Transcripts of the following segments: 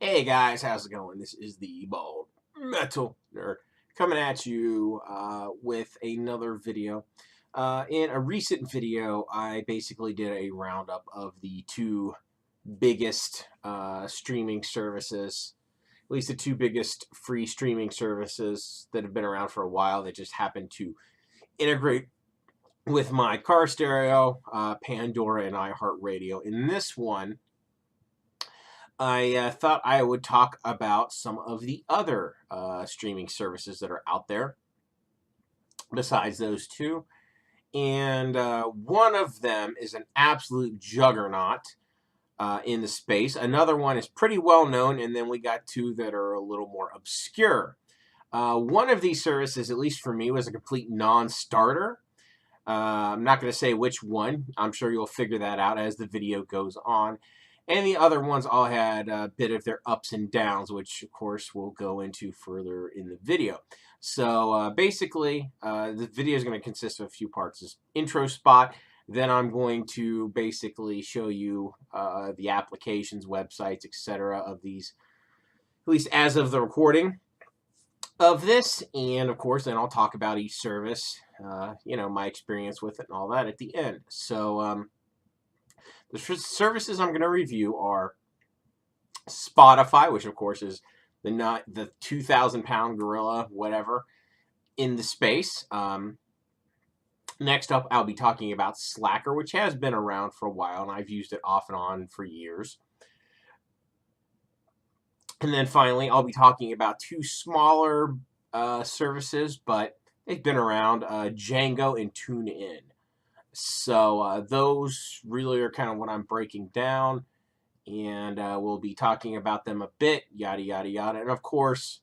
Hey guys, how's it going? This is the Bald Metal Nerd coming at you with another video. In a recent video, I basically did a roundup of the two biggest streaming services, at least the two biggest free streaming services that have been around for a while that just happen to integrate with my car stereo, Pandora, and iHeartRadio. In this one, I thought I would talk about some of the other streaming services that are out there besides those two. And one of them is an absolute juggernaut in the space. Another one is pretty well known. And then we got two that are a little more obscure. One of these services, at least for me, was a complete non starter. I'm not going to say which one. I'm sure you'll figure that out as the video goes on. And the other ones all had a bit of their ups and downs, which of course we'll go into further in the video. So basically, the video is going to consist of a few parts. This intro spot, then I'm going to basically show you the applications, websites, etc. of these, at least as of the recording of this, and of course then I'll talk about each service, my experience with it and all that at the end. So the services I'm going to review are Spotify, which of course is the 2,000-pound gorilla, whatever, in the space. Next up, I'll be talking about Slacker, which has been around for a while, and I've used it off and on for years. And then finally, I'll be talking about two smaller services, but they've been around, Jango and Tune In. So those really are kind of what I'm breaking down, and we'll be talking about them a bit, yada, yada, yada. And of course,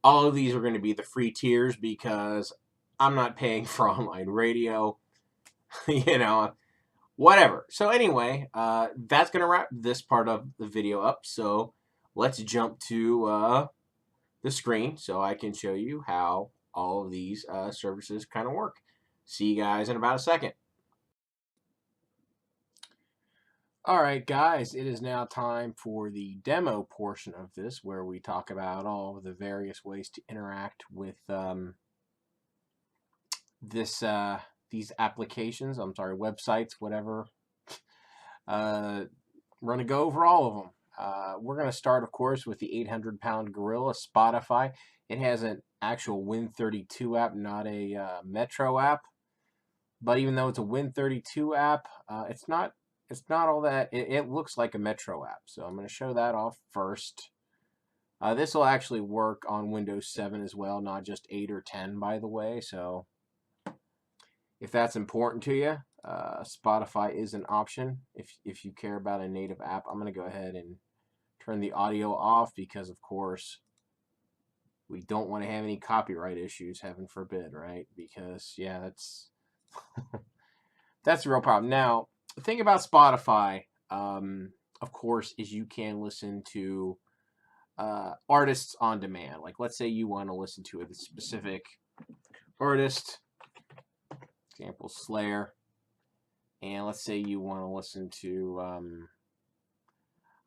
all of these are going to be the free tiers because I'm not paying for online radio, whatever. So anyway, that's going to wrap this part of the video up. So let's jump to the screen so I can show you how all of these services kind of work. See you guys in about a second. All right, guys, it is now time for the demo portion of this where we talk about all of the various ways to interact with these applications. I'm sorry, websites, whatever. We're going to go over all of them. We're going to start, of course, with the 800-pound gorilla, Spotify. It has an actual Win32 app, not a Metro app. But even though it's a Win32 app, it's not all that. It looks like a Metro app. So I'm going to show that off first. This will actually work on Windows 7 as well, not just 8 or 10, by the way. So if that's important to you, Spotify is an option if you care about a native app. I'm going to go ahead and turn the audio off because, of course, we don't want to have any copyright issues, heaven forbid, right? Because, yeah, that's that's the real problem. Now, the thing about Spotify, of course, is you can listen to artists on demand. Like, let's say you want to listen to a specific artist, example, Slayer, and let's say you want to listen to,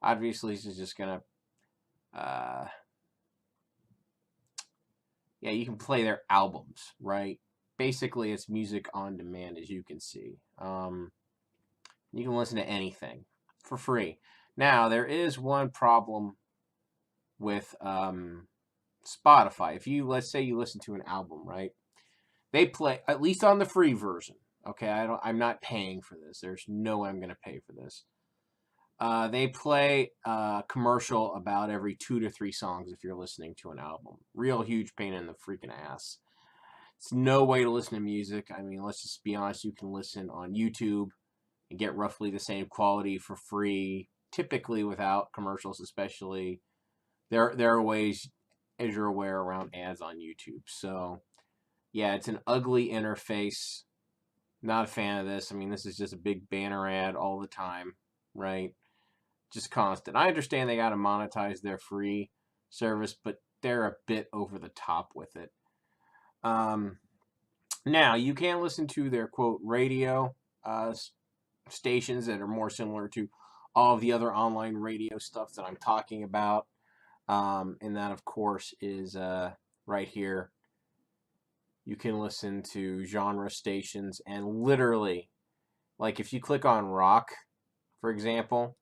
obviously, this is just going to, you can play their albums, right? Basically, it's music on demand, as you can see. You can listen to anything for free. Now, there is one problem with Spotify. Let's say you listen to an album, right? They play, at least on the free version. Okay, I'm not paying for this. There's no way I'm going to pay for this. They play a commercial about every 2 to 3 songs if you're listening to an album. Real huge pain in the freaking ass. It's no way to listen to music. I mean, let's just be honest. You can listen on YouTube and get roughly the same quality for free, typically without commercials, especially. There are ways, as you're aware, around ads on YouTube. So, yeah, it's an ugly interface. Not a fan of this. I mean, this is just a big banner ad all the time, right? Just constant. I understand they got to monetize their free service, but they're a bit over the top with it. Now, you can listen to their, quote, radio stations that are more similar to all of the other online radio stuff that I'm talking about. And that, of course, is right here. You can listen to genre stations, and literally, like if you click on rock, for example,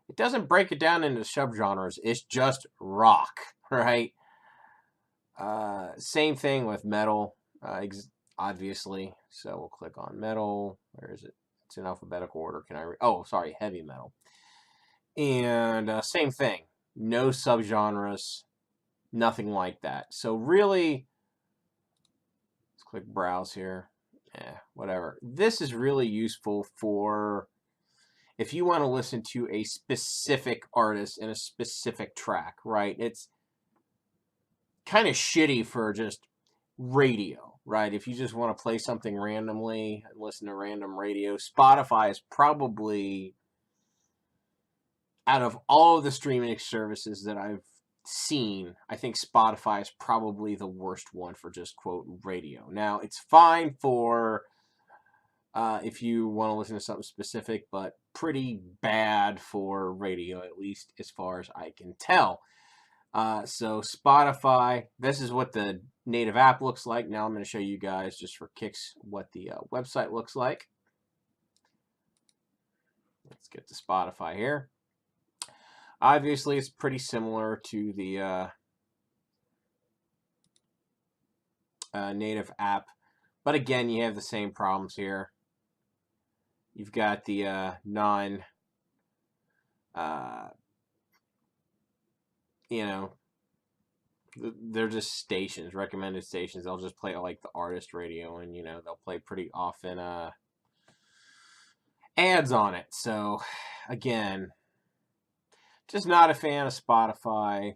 it doesn't break it down into subgenres. It's just rock, right? Same thing with metal, obviously. So we'll click on metal. Where is it? It's in alphabetical order. Can I? Oh, sorry, heavy metal. And same thing. No subgenres, nothing like that. So really, let's click browse here. Whatever. This is really useful for if you want to listen to a specific artist and a specific track, right? It's kind of shitty for just radio, right? If you just want to play something randomly and listen to random radio, Spotify is probably, out of all of the streaming services that I've seen, I think Spotify is probably the worst one for just, quote, radio. Now, it's fine for if you want to listen to something specific, but pretty bad for radio, at least as far as I can tell. So Spotify, this is what the native app looks like. Now I'm going to show you guys, just for kicks, what the website looks like. Let's get to Spotify here. Obviously, it's pretty similar to the native app, but again, you have the same problems here. You've got the you know, they're just stations, recommended stations. They'll just play like the artist radio, and you know, they'll play pretty often ads on it. So again, just not a fan of Spotify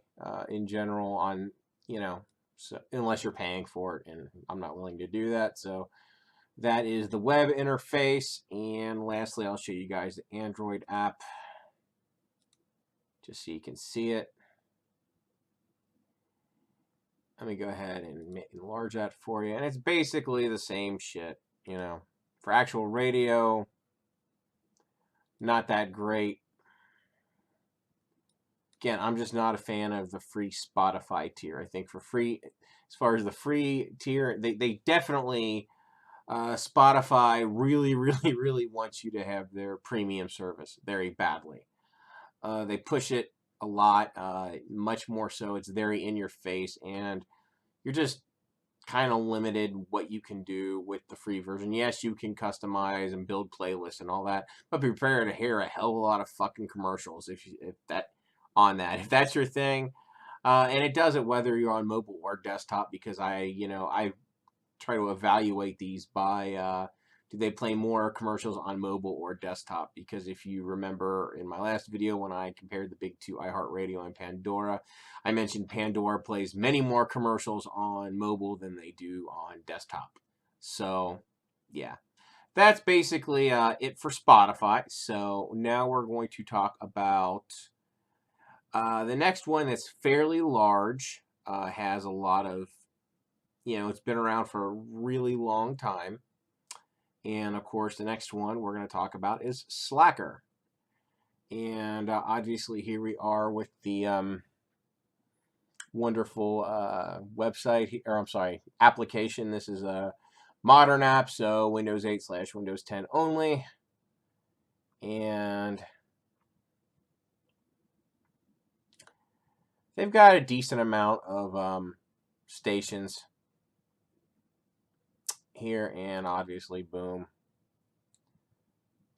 in general, on, you know, so unless you're paying for it, and I'm not willing to do that. So that is the web interface. And lastly, I'll show you guys the Android app, just so you can see it. Let me go ahead and enlarge that for you. And it's basically the same shit, you know. For actual radio, not that great. Again, I'm just not a fan of the free Spotify tier. I think for free, as far as the free tier, they definitely, Spotify really, really, really wants you to have their premium service very badly. They push it a lot, much more so. It's very in your face, and you're just kind of limited what you can do with the free version. Yes, you can customize and build playlists and all that, but be prepared to hear a hell of a lot of fucking commercials if that's your thing. And it does it whether you're on mobile or desktop, because I try to evaluate these by do they play more commercials on mobile or desktop? Because if you remember in my last video when I compared the big two, iHeartRadio and Pandora, I mentioned Pandora plays many more commercials on mobile than they do on desktop. So yeah, that's basically it for Spotify. So now we're going to talk about the next one that's fairly large, has a lot of, it's been around for a really long time. And of course, the next one we're going to talk about is Slacker. And obviously, here we are with the wonderful website, or I'm sorry, application. This is a modern app, so Windows 8/Windows 10 only. And they've got a decent amount of stations here, and obviously, boom,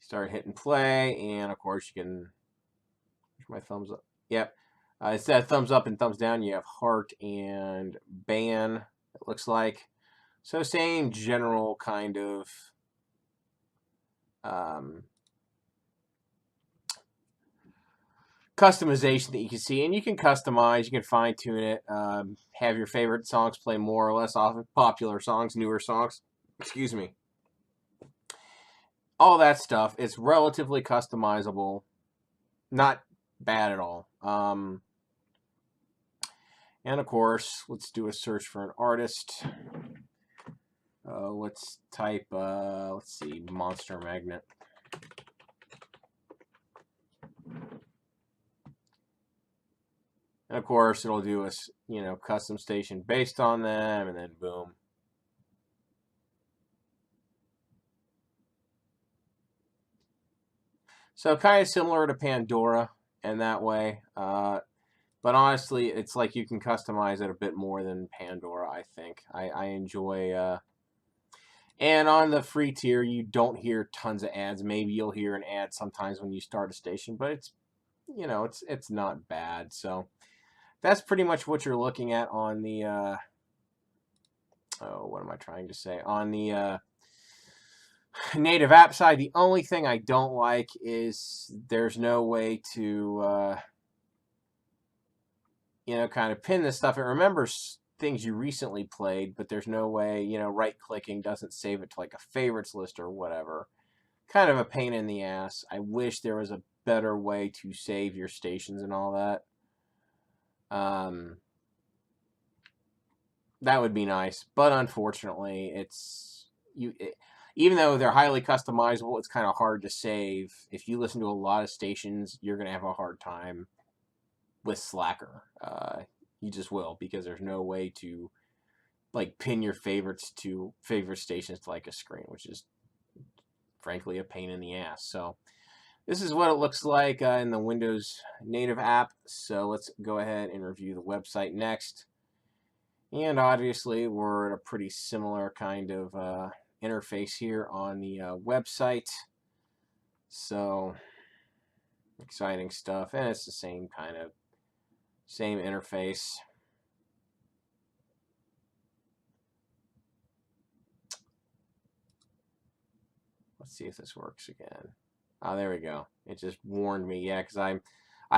start hitting play, and of course you can, my thumbs up, yep, instead of thumbs up and thumbs down, you have heart and ban, it looks like. So same general kind of customization that you can see, and you can customize, you can fine tune it, have your favorite songs play more or less often, popular songs, newer songs, excuse me, all that stuff. It's relatively customizable, not bad at all. And of course, let's do a search for an artist. Let's type, let's see, Monster Magnet. And of course, it'll do a, you know, custom station based on them, and then boom. So kind of similar to Pandora in that way. But honestly, it's like you can customize it a bit more than Pandora, I think. I enjoy... and on the free tier, you don't hear tons of ads. Maybe you'll hear an ad sometimes when you start a station, but it's, you know, it's not bad. So that's pretty much what you're looking at on the... oh, what am I trying to say? On the native app side, the only thing I don't like is there's no way to... you know, kind of pin this stuff. It remembers things you recently played, but there's no way, you know, right-clicking doesn't save it to like a favorites list or whatever. Kind of a pain in the ass. I wish there was a better way to save your stations and all that. That would be nice, but unfortunately, even though they're highly customizable, it's kind of hard to save. If you listen to a lot of stations, you're going to have a hard time with Slacker. You just will, because there's no way to like pin your favorites to favorite stations to like a screen, which is frankly a pain in the ass. So this is what it looks like in the Windows native app. So let's go ahead and review the website next. And obviously we're at a pretty similar kind of interface here on the website. So exciting stuff, and it's the same interface. Let's see if this works again. Oh, there we go. It just warned me. Yeah, because I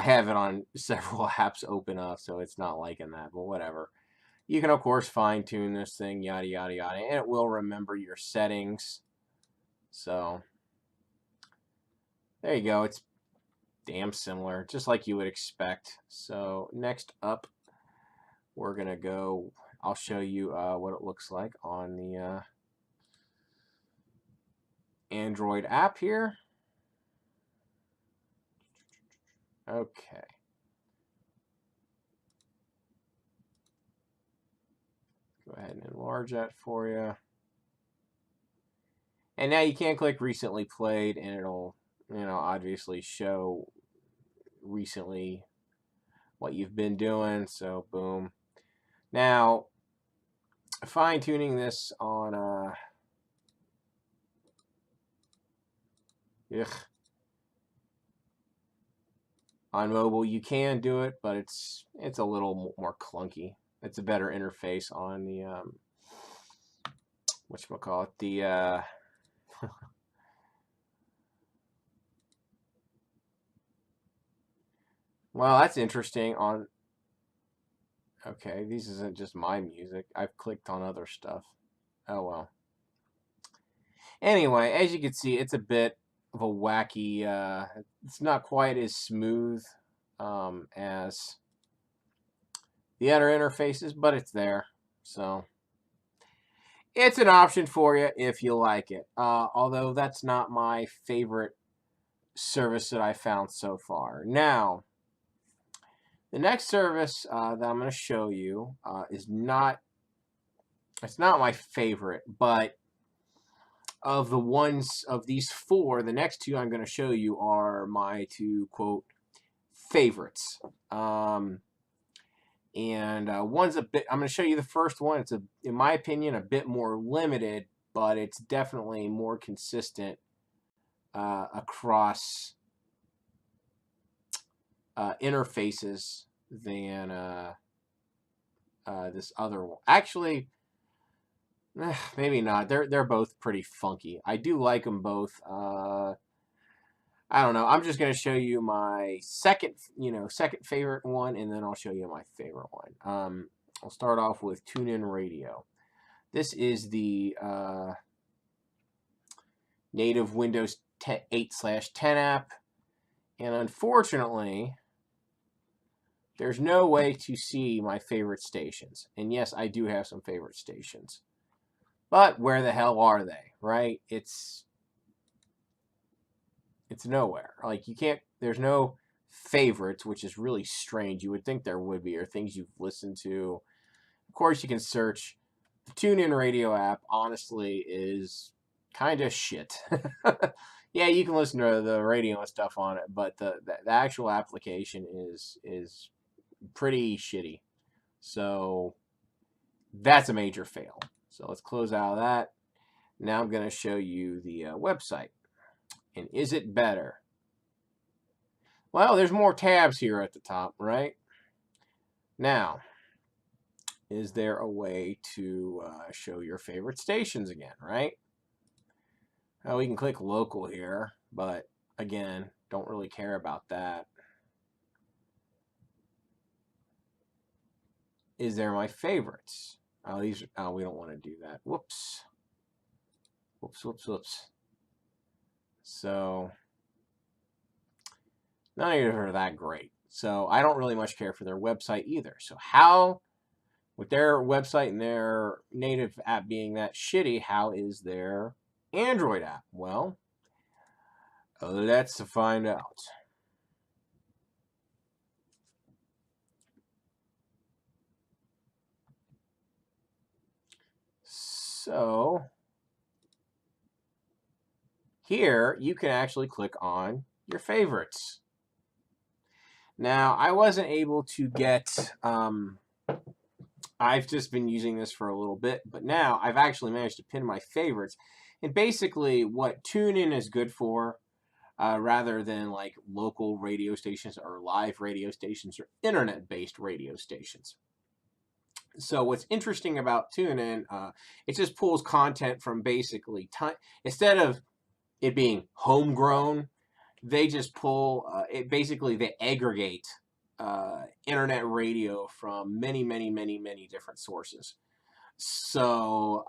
have it on several apps open up, so it's not liking that, but whatever. You can, of course, fine-tune this thing, yada, yada, yada, and it will remember your settings. So there you go. It's damn similar, just like you would expect. So next up, we're going to go... I'll show you what it looks like on the Android app here. Okay. Go ahead and enlarge that for you. And now you can click recently played, and it'll, you know, obviously show recently what you've been doing. So boom. Now, fine-tuning this on on mobile, you can do it, but it's a little more clunky. It's a better interface on the whatchamacallit, the well, that's interesting. On okay, these isn't just my music. I've clicked on other stuff. Oh well. Anyway, as you can see, it's a bit of a wacky. It's not quite as smooth as the other interfaces, but it's there. So it's an option for you if you like it. Although that's not my favorite service that I found so far. Now, the next service that I'm going to show you is not... it's not my favorite, but of the ones of these four, the next two I'm going to show you are my two, quote, favorites. And one's a bit... I'm going to show you the first one. It's, in my opinion, a bit more limited, but it's definitely more consistent across interfaces than this other one. Actually, maybe not. They're both pretty funky. I do like them both. I don't know. I'm just going to show you my second favorite one, and then I'll show you my favorite one. I'll start off with Tune In Radio. This is the native Windows 8/10 app, and unfortunately, there's no way to see my favorite stations. And yes, I do have some favorite stations. But where the hell are they, right? It's nowhere. Like, you can't... there's no favorites, which is really strange. You would think there would be, or things you've listened to. Of course, you can search. The Tune In radio app, honestly, is kind of shit. Yeah, you can listen to the radio and stuff on it, but the actual application is pretty shitty. So that's a major fail. So let's close out of that. Now I'm going to show you the website. And is it better? Well, there's more tabs here at the top, right? Now, is there a way to show your favorite stations again, right? We can click local here, but again, don't really care about that. Is there my favorites? Oh, we don't want to do that. Whoops. Whoops. So, none of these are that great. So, I don't really much care for their website either. So, how, with their website and their native app being that shitty, how is their Android app? Well, let's find out. So, here you can actually click on your favorites. Now, I wasn't able to get, I've just been using this for a little bit, but now I've actually managed to pin my favorites. And basically what TuneIn is good for, rather than like local radio stations or live radio stations or internet-based radio stations. So what's interesting about TuneIn, it just pulls content from basically instead of it being homegrown, they just pull it. Basically, they aggregate internet radio from many different sources. So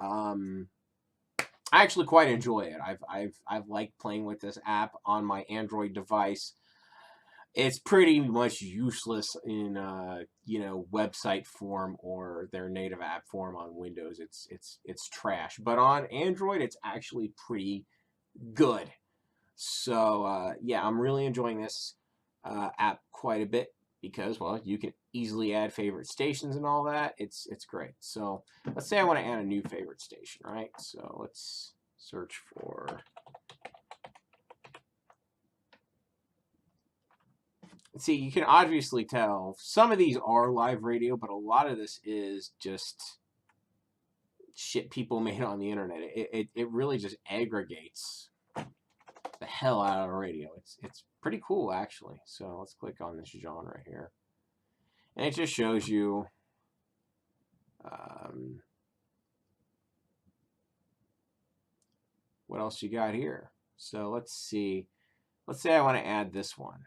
I actually quite enjoy it. I've liked playing with this app on my Android device. It's pretty much useless in website form or their native app form on Windows. It's trash. But on Android, it's actually pretty good. So yeah, I'm really enjoying this app quite a bit because, well, you can easily add favorite stations and all that. It's great. So let's say I want to add a new favorite station, right? So let's search for. See, you can obviously tell some of these are live radio, but a lot of this is just shit people made on the internet. It really just aggregates the hell out of radio. It's pretty cool, actually. So let's click on this genre here, and it just shows you what else you got here. So let's see. Let's say I want to add this one.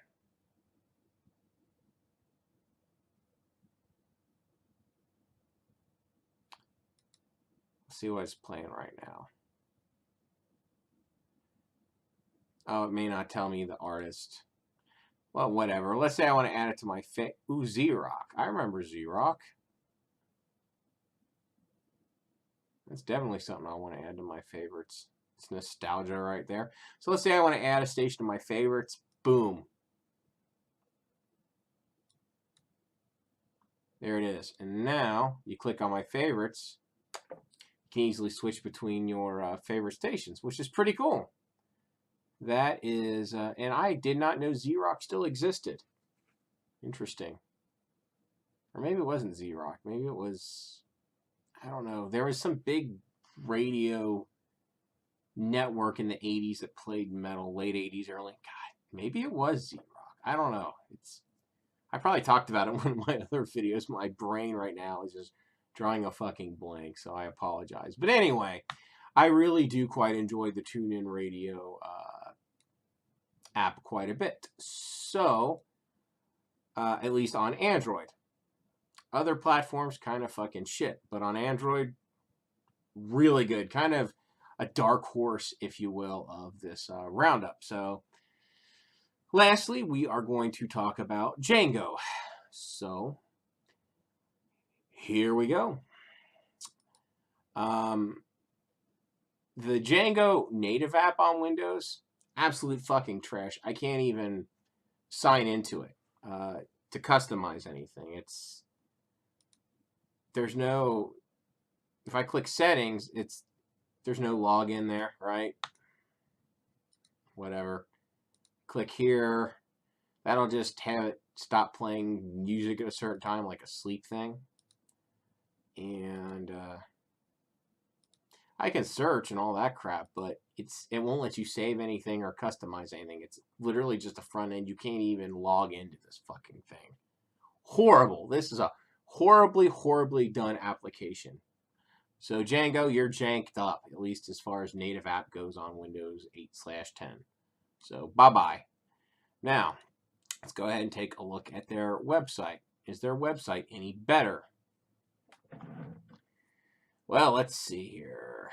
Let's see what it's playing right now. Oh, it may not tell me the artist. Well, whatever. Let's say I want to add it to my Z-Rock. I remember Z-Rock. That's definitely something I want to add to my favorites. It's nostalgia right there. So let's say I want to add a station to my favorites. Boom. There it is. And now you click on my favorites. You can easily switch between your favorite stations, which is pretty cool. That is, and I did not know Z-Rock still existed. Interesting. Or maybe it wasn't Z-Rock. Maybe it was, I don't know. There was some big radio network in the 80s that played metal, late 80s, early. God, maybe it was Z-Rock. I don't know. I probably talked about it in one of my other videos. My brain right now is just drawing a fucking blank, so I apologize. But anyway, I really do quite enjoy the TuneIn Radio app quite a bit. So, at least on Android. Other platforms, kind of fucking shit. But on Android, really good. Kind of a dark horse, if you will, of this roundup. So, lastly, we are going to talk about Jango. So, here we go. The Jango native app on Windows, absolute fucking trash. I can't even sign into it to customize anything. There's no, if I click settings, there's no login there, right? Whatever. Click here. That'll just have it stop playing music at a certain time, like a sleep thing. And I can search and all that crap, but it won't let you save anything or customize anything. It's literally just a front end. You can't even log into this fucking thing. Horrible. This is a horribly, horribly done application. So Django, you're janked up, at least as far as native app goes on Windows 8/10. So bye-bye. Now, let's go ahead and take a look at their website. Is their website any better? Well, let's see here.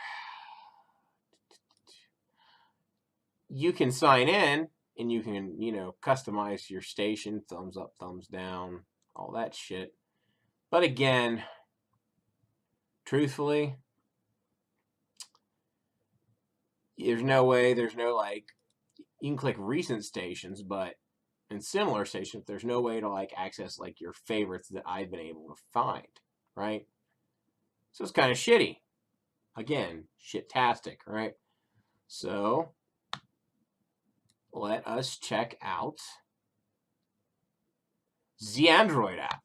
You can sign in and you can, customize your station, thumbs up, thumbs down, all that shit. But again, truthfully, there's no way, you can click recent stations, but in similar stations, there's no way to access your favorites that I've been able to find, right? So it's kind of shitty. Again, shit-tastic, right? So let us check out the Android app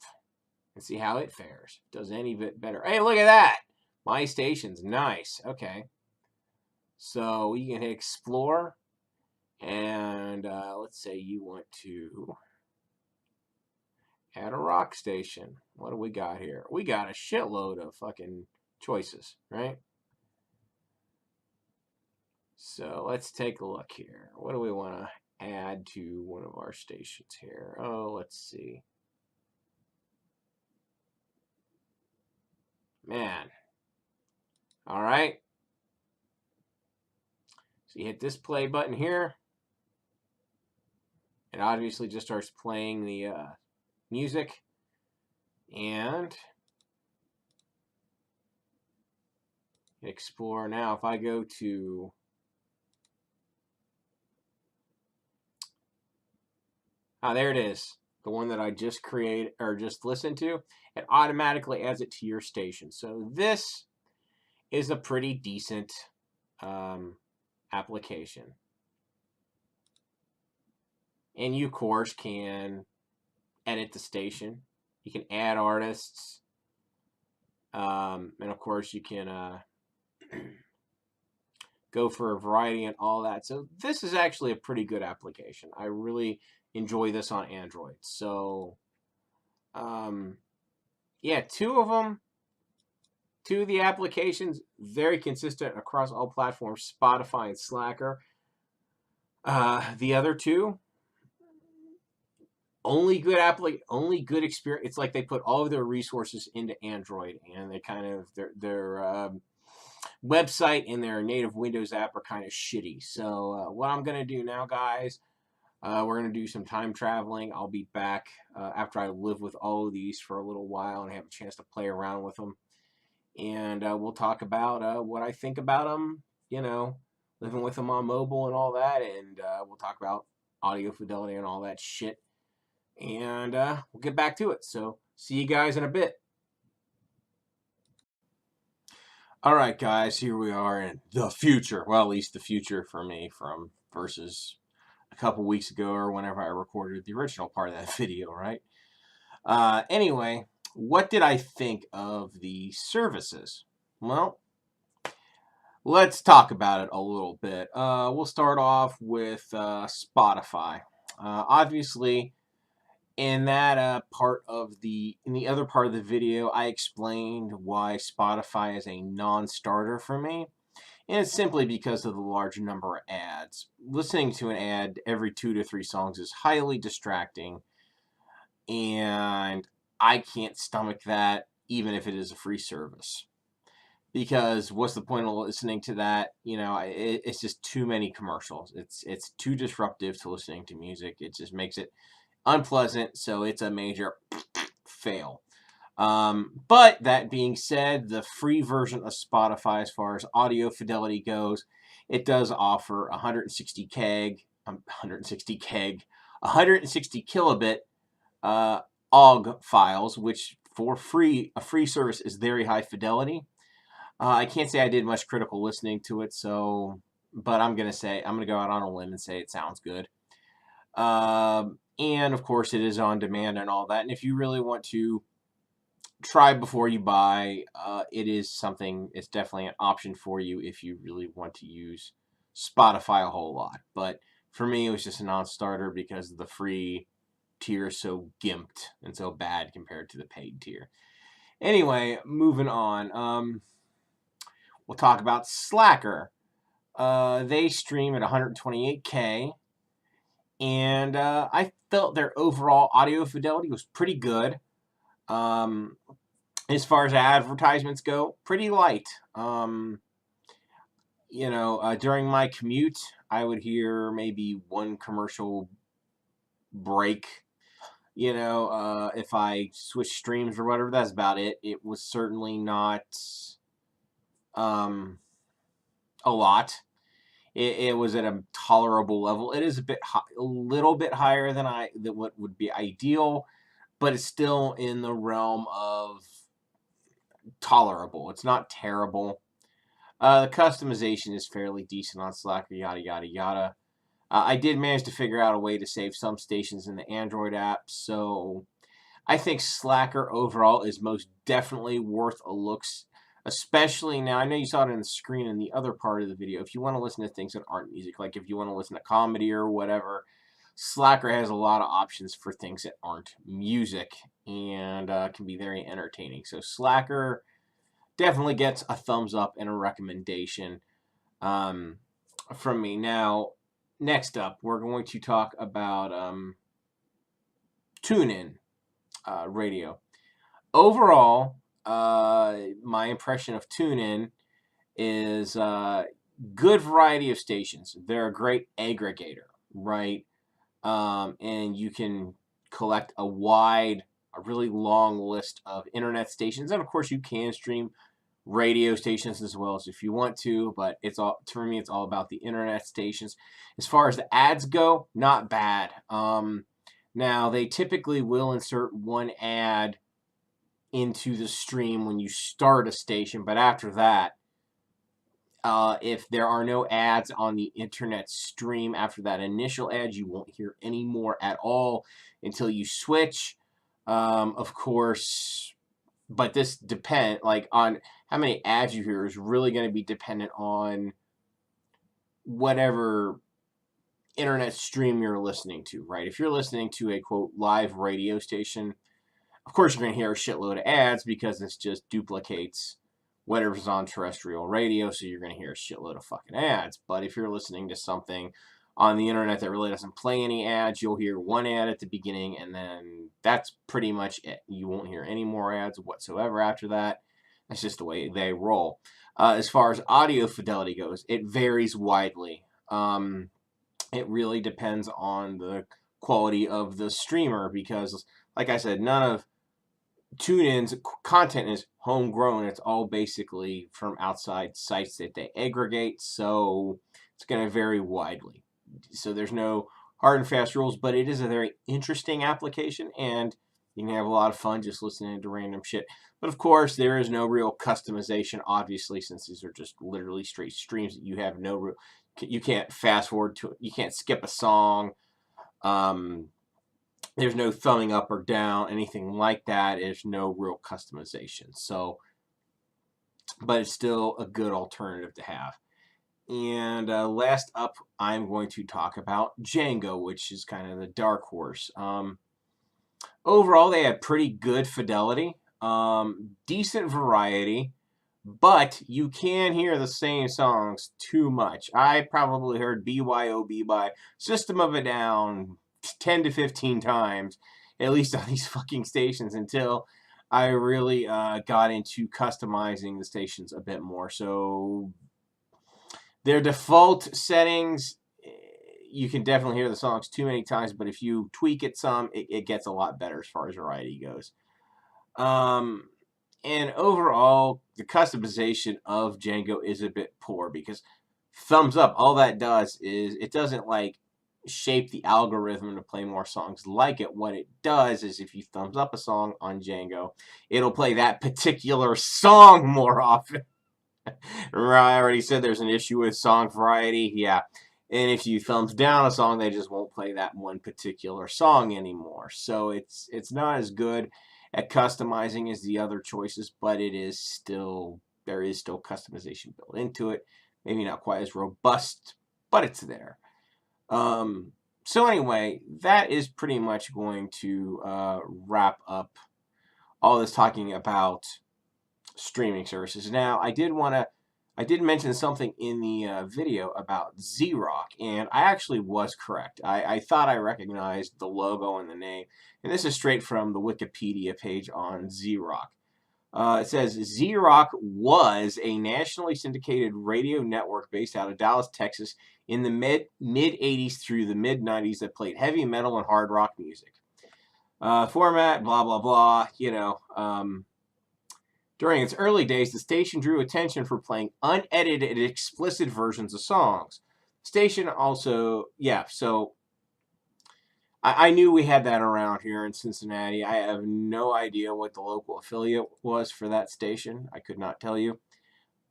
and see how it fares. Does any bit better. Hey, look at that! My station's nice. Okay. So you can hit explore, and let's say you want to add a rock station. What do we got here? We got a shitload of fucking choices, right? So let's take a look here. What do we want to add to one of our stations here? Oh, let's see. Man. All right. So you hit this play button here. It obviously just starts playing the music. And explore. Now, if I go to there it is. The one that I just created or just listened to. It automatically adds it to your station. So this is a pretty decent application. And you, of course, can edit the station. You can add artists. And, of course, you can go for a variety and all that. So this is actually a pretty good application. I really enjoy this on Android. So, yeah, two of the applications, very consistent across all platforms, Spotify and Slacker. The other two, only good experience. It's like they put all of their resources into Android, and they kind of their website and their native Windows app are kind of shitty. So what I'm gonna do now, guys, we're gonna do some time traveling. I'll be back after I live with all of these for a little while and have a chance to play around with them, and we'll talk about what I think about them. Living with them on mobile and all that, and we'll talk about audio fidelity and all that shit. And we'll get back to it. So see you guys in a bit. All right, guys, here we are in the future. Well, at least the future for me from versus a couple weeks ago or whenever I recorded the original part of that video, right? Anyway, what did I think of the services? Well, let's talk about it a little bit. We'll start off with Spotify. Obviously, in that in the other part of the video, I explained why Spotify is a non-starter for me. And it's simply because of the large number of ads. Listening to an ad every 2 to 3 songs is highly distracting. And I can't stomach that, even if it is a free service. Because what's the point of listening to that? It's just too many commercials. It's too disruptive to listening to music. It just makes it unpleasant, so it's a major fail. But that being said, the free version of Spotify, as far as audio fidelity goes, it does offer 160 keg 160 kilobit OGG files, which for a free service is very high fidelity. I can't say I did much critical listening to it, but I'm gonna go out on a limb and say it sounds good. And of course, it is on demand and all that. And if you really want to try before you buy, it's definitely an option for you if you really want to use Spotify a whole lot. But for me, it was just a non-starter because the free tier is so gimped and so bad compared to the paid tier. Anyway, moving on. We'll talk about Slacker. They stream at 128K, and I felt their overall audio fidelity was pretty good. As far as advertisements go, pretty light. During my commute, I would hear maybe one commercial break. If I switch streams or whatever, that's about it. It was certainly not a lot. It was at a tolerable level. It is a little bit higher than what would be ideal, but it's still in the realm of tolerable. It's not terrible. The customization is fairly decent on Slacker, yada, yada, yada. I did manage to figure out a way to save some stations in the Android app, so I think Slacker overall is most definitely worth a look, especially now. I know you saw it on the screen in the other part of the video. If you want to listen to things that aren't music, like if you want to listen to comedy or whatever, Slacker has a lot of options for things that aren't music and can be very entertaining. So Slacker definitely gets a thumbs up and a recommendation from me. Now, next up, we're going to talk about Tune In radio. Overall, my impression of Tune In is good variety of stations. They're a great aggregator, right? And you can collect a really long list of internet stations, and of course you can stream radio stations as well as if you want to, but for me it's all about the internet stations. As far as the ads go, not bad. Now they typically will insert one ad into the stream when you start a station, but after that, if there are no ads on the internet stream after that initial ad, you won't hear any more at all until you switch. Of course, but this depends, on how many ads you hear is really going to be dependent on whatever internet stream you're listening to, right? If you're listening to a, quote, live radio station, of course you're going to hear a shitload of ads because this just duplicates whatever's on terrestrial radio, so you're going to hear a shitload of fucking ads. But if you're listening to something on the internet that really doesn't play any ads, you'll hear one ad at the beginning, and then that's pretty much it. You won't hear any more ads whatsoever after that. That's just the way they roll. As far as audio fidelity goes, it varies widely. It really depends on the quality of the streamer because, like I said, none of TuneIn's content is homegrown. It's all basically from outside sites that they aggregate, so it's going to vary widely. So there's no hard and fast rules, but it is a very interesting application, and you can have a lot of fun just listening to random shit. But of course, there is no real customization, obviously, since these are just literally straight streams that you have no real. You can't fast forward to it. You can't skip a song. There's no thumbing up or down, anything like that. There's no real customization. So, but it's still a good alternative to have. And last up, I'm going to talk about Jango, which is kind of the dark horse. Overall, they had pretty good fidelity, decent variety, but you can hear the same songs too much. I probably heard BYOB by System of a Down 10 to 15 times, at least on these fucking stations, until I really got into customizing the stations a bit more. So their default settings, you can definitely hear the songs too many times, but if you tweak it some, it gets a lot better as far as variety goes. And overall, the customization of Jango is a bit poor because thumbs up, all that does is it doesn't shape the algorithm to play more songs like it. What it does is if you thumbs up a song on Jango, it'll play that particular song more often. Remember, I already said there's an issue with song variety. Yeah. And if you thumbs down a song, they just won't play that one particular song anymore. So it's not as good at customizing as the other choices, but it is still, there is still customization built into it. Maybe not quite as robust, but it's there. So anyway, that is pretty much going to wrap up all this talking about streaming services. Now, I did mention something in the video about Z-Rock, and I actually was correct. I thought I recognized the logo and the name, and this is straight from the Wikipedia page on Z-Rock. It says Z-Rock was a nationally syndicated radio network based out of Dallas, Texas, in the mid 80s through the mid 90s that played heavy metal and hard rock music. Format, blah blah blah. During its early days, the station drew attention for playing unedited, explicit versions of songs. The station also, so I knew we had that around here in Cincinnati. I have no idea what the local affiliate was for that station. I could not tell you.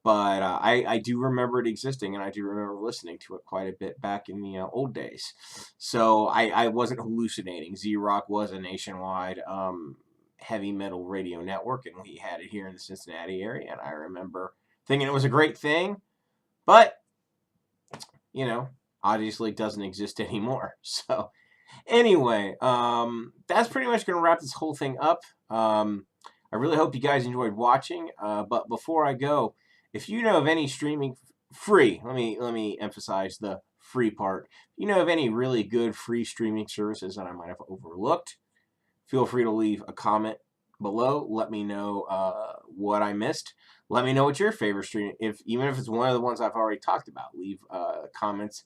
But I do remember it existing, and I do remember listening to it quite a bit back in the old days. So I wasn't hallucinating. Z-Rock was a nationwide heavy metal radio network, and we had it here in the Cincinnati area. And I remember thinking it was a great thing, but, obviously it doesn't exist anymore. So anyway, that's pretty much going to wrap this whole thing up. I really hope you guys enjoyed watching, but before I go, if you know of any streaming free, let me emphasize the free part. If you know of any really good free streaming services that I might have overlooked, feel free to leave a comment below. Let me know what I missed. Let me know what your favorite streaming, even if it's one of the ones I've already talked about. Leave comments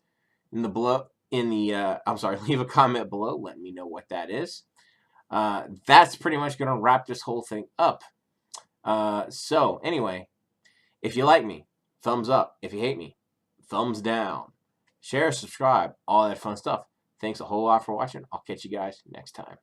in the below. Leave a comment below. Let me know what that is. That's pretty much going to wrap this whole thing up. So anyway, if you like me, thumbs up. If you hate me, thumbs down. Share, subscribe, all that fun stuff. Thanks a whole lot for watching. I'll catch you guys next time.